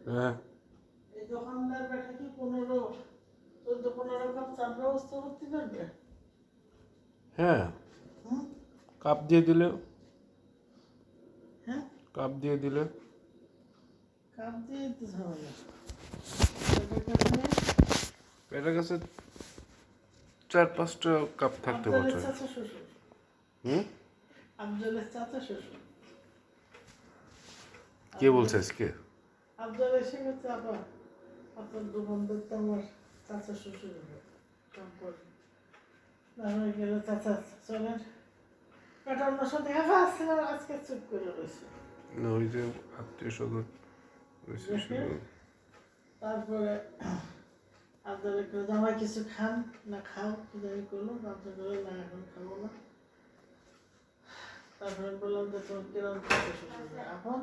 হ্যাঁ এই দোকানদার বেটা কি 14 কাপ চার ব্যবস্থা করতে পারবে? হ্যাঁ হুম? কাপ দিয়ে দিলে হ্যাঁ, কাপ দিয়ে দিলে কাপ দিয়ে তো ঝামেলা। এটার কাছে 4-5টা কাপ থাকতে আফজালের পারে। চাচা শ্বশুর, হুম আফজালের চাচা শ্বশুর। কে বলছে আজকে? আফজাল এসে গেছে আবার, আপনার দোকানদার তো আমার চাচা শ্বশুর সম্পর্ক। না হয়ে গেলে চাচা চলেন, এটা অন্য সাথে দেখা আসছে না, আজকে চুপ করে রয়েছে। না ওই যে আত্মীয় স্বজন রয়েছে দেখে শুধু। তারপরে আপনাদের জামাই কিছু খান না খাও কি জানি করলো, তারপরে বললো না এখন খাবো না। তারপরে বললাম যে তোমার কিরম চাচা শ্বশুর এখন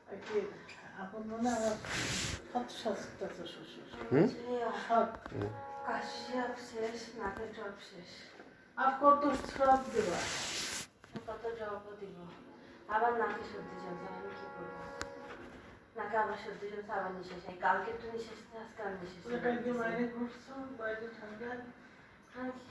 আর কি, এখন মানে আমার সৎ চাচা শ্বশুর হুম সৎ। কাশি সব শেষ, নাকের ড্রপ শেষ। আর কত সব দেবা? কত ড্রপও দিব। আবার নাকে সর্দি চলছে, আমি কি করবো? নাকে আবার সর্দি চলছে, আবার নিঃশ্বাস নেই। কালকে একটু নিঃশ্বাস নিতে, আজকে আর নিঃশ্বাস তুমি কালকে বাইরে ঘুরছো, বাইরে ঠান্ডায়? আমি কি